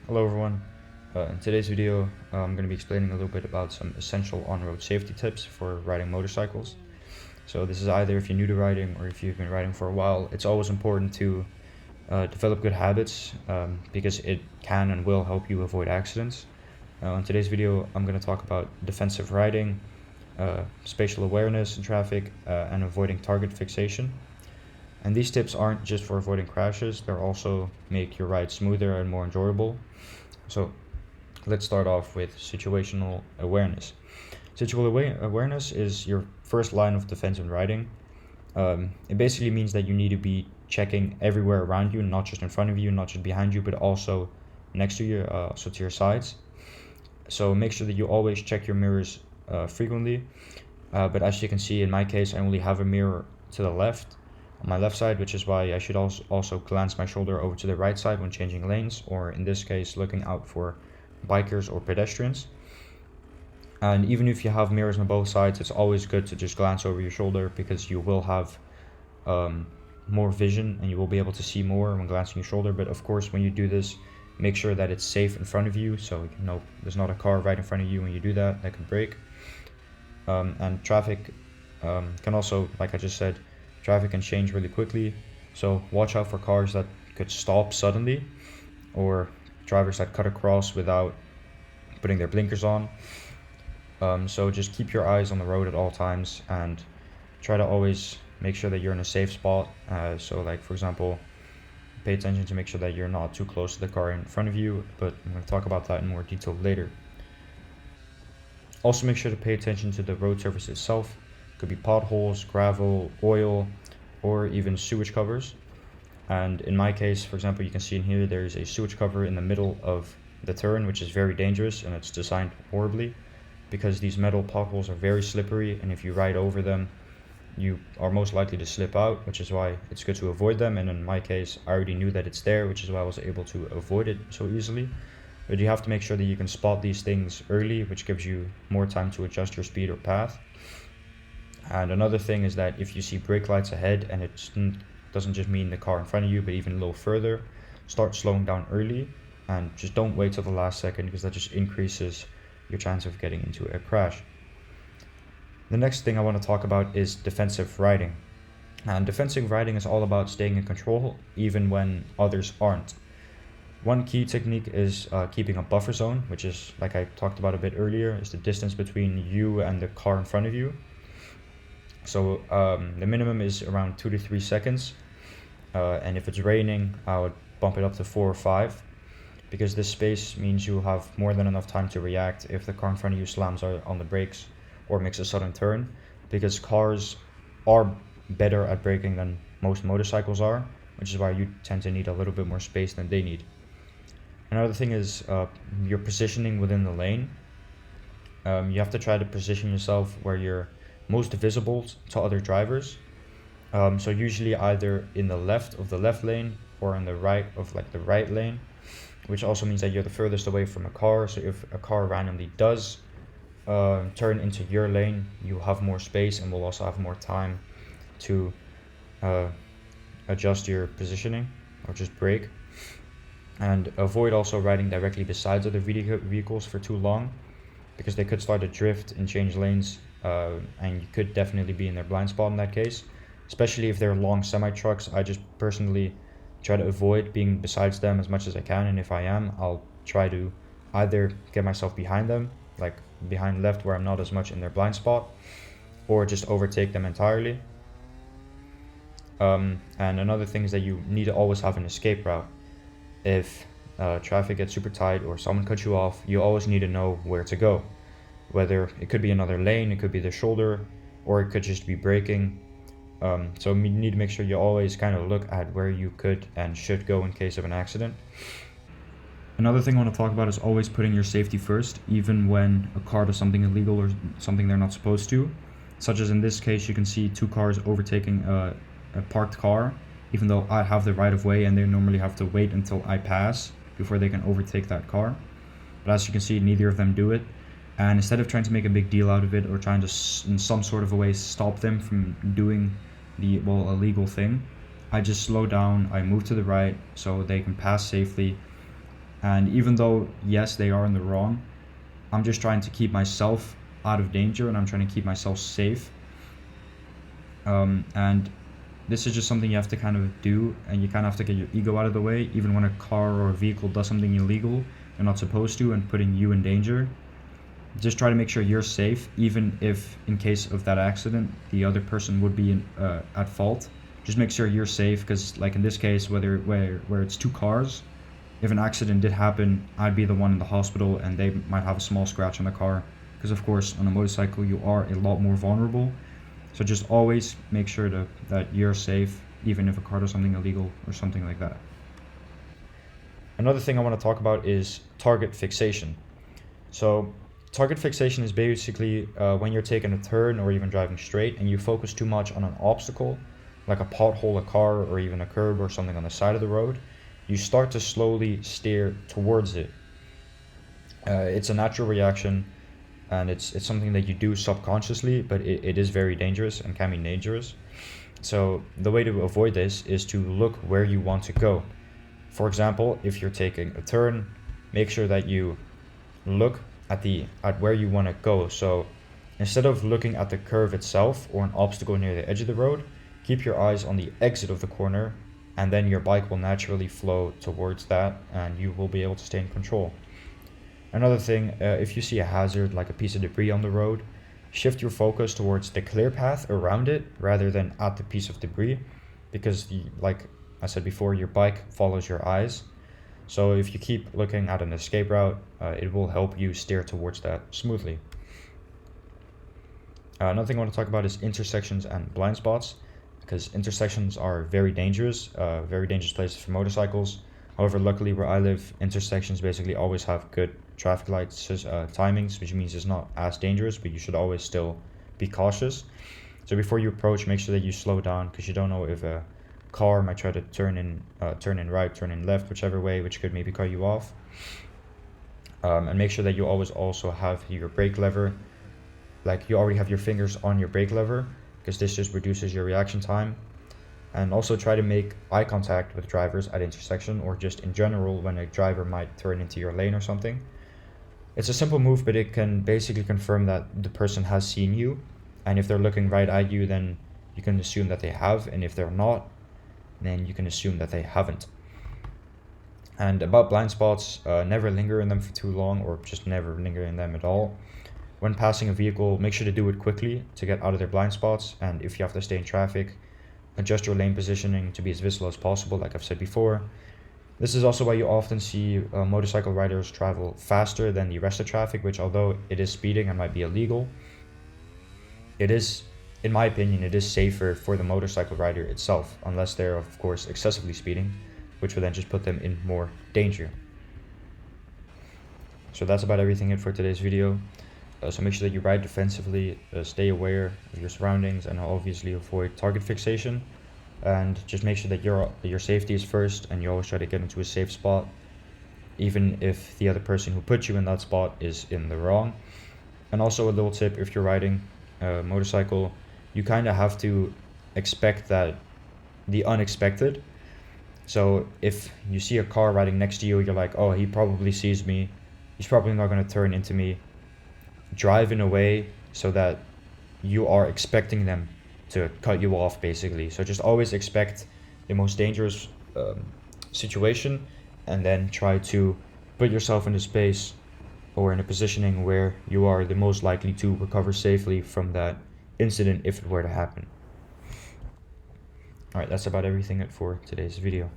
Hello everyone. In today's video, I'm going to be explaining a little bit about some essential on-road safety tips for riding motorcycles. So this is either if you're new to riding or if you've been riding for a while. It's always important to develop good habits because it can and will help you avoid accidents. In today's video, I'm going to talk about defensive riding, spatial awareness in traffic, and avoiding target fixation. And these tips aren't just for avoiding crashes, they'll also make your ride smoother and more enjoyable. So let's start off with situational awareness. Situational awareness is your first line of defense in riding. It basically means that you need to be checking everywhere around you, not just in front of you, not just behind you, but also next to you, so to your sides. So make sure that you always check your mirrors frequently. But as you can see, in my case, I only have a mirror to the left, on my left side, which is why I should also glance my shoulder over to the right side when changing lanes, or in this case, looking out for bikers or pedestrians. And even if you have mirrors on both sides, it's always good to just glance over your shoulder because you will have more vision and you will be able to see more when glancing your shoulder. But of course, when you do this, make sure that it's safe in front of you, so you know there's not a car right in front of you when you do that could break. And traffic can also, like I just said, traffic can change really quickly, so watch out for cars that could stop suddenly or drivers that cut across without putting their blinkers on. So just keep your eyes on the road at all times and try to always make sure that you're in a safe spot. So like, for example, pay attention to make sure that you're not too close to the car in front of you, but I'm going to talk about that in more detail later. Also make sure to pay attention to the road surface itself. It could be potholes, gravel, oil, or even sewage covers. And in my case, for example, you can see in here there's a sewage cover in the middle of the turn, which is very dangerous, and it's designed horribly because these metal potholes are very slippery, and if you ride over them, you are most likely to slip out, which is why it's good to avoid them. And in my case, I already knew that it's there, which is why I was able to avoid it so easily. But you have to make sure that you can spot these things early, which gives you more time to adjust your speed or path. And another thing is that if you see brake lights ahead, and it doesn't just mean the car in front of you, but even a little further, start slowing down early and just don't wait till the last second, because that just increases your chance of getting into a crash. The next thing I want to talk about is defensive riding. And defensive riding is all about staying in control even when others aren't. One key technique is keeping a buffer zone, which is, like I talked about a bit earlier, is the distance between you and the car in front of you. So the minimum is around 2 to 3 seconds. And if it's raining, I would bump it up to 4 or 5, because this space means you have more than enough time to react if the car in front of you slams on the brakes or makes a sudden turn, because cars are better at braking than most motorcycles are, which is why you tend to need a little bit more space than they need. Another thing is your positioning within the lane. You have to try to position yourself where you're most visible to other drivers. So usually either in the left of the left lane or in the right of like the right lane, which also means that you're the furthest away from a car. So if a car randomly does turn into your lane, you have more space and will also have more time to adjust your positioning or just brake. And avoid also riding directly beside other vehicles for too long, because they could start to drift and change lanes, and you could definitely be in their blind spot in that case, especially if they're long semi-trucks. I just personally try to avoid being beside them as much as I can, and if I am, I'll try to either get myself behind them, like behind left where I'm not as much in their blind spot, or just overtake them entirely. And another thing is that you need to always have an escape route. If traffic gets super tight or someone cuts you off, you always need to know where to go. Whether it could be another lane, it could be the shoulder, or it could just be braking. So you need to make sure you always kind of look at where you could and should go in case of an accident. Another thing I want to talk about is always putting your safety first, even when a car does something illegal or something they're not supposed to. Such as in this case, you can see 2 cars overtaking a parked car, even though I have the right of way and they normally have to wait until I pass before they can overtake that car. But as you can see, neither of them do it. And instead of trying to make a big deal out of it or trying to in some sort of a way stop them from doing the illegal thing, I just slow down, I move to the right so they can pass safely, And even though, yes, they are in the wrong, I'm just trying to keep myself out of danger, and I'm trying to keep myself safe. And this is just something you have to kind of do, and you kind of have to get your ego out of the way. Even when a car or a vehicle does something illegal they're not supposed to and putting you in danger, just try to make sure you're safe, even if in case of that accident the other person would be at fault. Just make sure you're safe, because like in this case, where it's two cars, if an accident did happen, I'd be the one in the hospital and they might have a small scratch on the car, because of course on a motorcycle you are a lot more vulnerable. So just always make sure that you're safe, even if a car does something illegal or something like that. Another thing I want to talk about is target fixation. So target fixation is basically when you're taking a turn or even driving straight and you focus too much on an obstacle, like a pothole, a car, or even a curb or something on the side of the road, you start to slowly steer towards it. It's a natural reaction, and it's something that you do subconsciously, but it is very dangerous and can be dangerous. So the way to avoid this is to look where you want to go. For example, if you're taking a turn, make sure that you look at where you want to go. So instead of looking at the curve itself or an obstacle near the edge of the road, keep your eyes on the exit of the corner, and then your bike will naturally flow towards that and you will be able to stay in control. Another thing, if you see a hazard like a piece of debris on the road, shift your focus towards the clear path around it rather than at the piece of debris, because like I said before, your bike follows your eyes. So if you keep looking at an escape route, it will help you steer towards that smoothly. Another thing I want to talk about is intersections and blind spots, because intersections are very dangerous places for motorcycles. However, luckily where I live, intersections basically always have good traffic lights timings, which means it's not as dangerous, but you should always still be cautious. So before you approach, make sure that you slow down, because you don't know if a car might try to turn in right, turn in left, whichever way, which could maybe cut you off. And make sure that you always also have your brake lever, like you already have your fingers on your brake lever, because this just reduces your reaction time. And also try to make eye contact with drivers at intersection, or just in general when a driver might turn into your lane or something. It's a simple move, but it can basically confirm that the person has seen you, and if they're looking right at you, then you can assume that they have, and if they're not, then you can assume that they haven't. And about blind spots, never linger in them for too long, or just never linger in them at all. When passing a vehicle, make sure to do it quickly to get out of their blind spots, and if you have to stay in traffic, adjust your lane positioning to be as visible as possible, like I've said before. This is also why you often see motorcycle riders travel faster than the rest of traffic, which, although it is speeding and might be illegal, it is, in my opinion, it is safer for the motorcycle rider itself, unless they're of course excessively speeding, which would then just put them in more danger. So that's about everything for today's video. So make sure that you ride defensively, stay aware of your surroundings, and obviously avoid target fixation. And just make sure that your safety is first, and you always try to get into a safe spot, even if the other person who put you in that spot is in the wrong. And also a little tip, if you're riding a motorcycle, you kind of have to expect the unexpected. So if you see a car riding next to you, you're like, oh, he probably sees me, he's probably not going to turn into me. Drive in a way so that you are expecting them to cut you off, basically. So just always expect the most dangerous situation, and then try to put yourself in a space or in a positioning where you are the most likely to recover safely from that incident if it were to happen. Alright, that's about everything for today's video.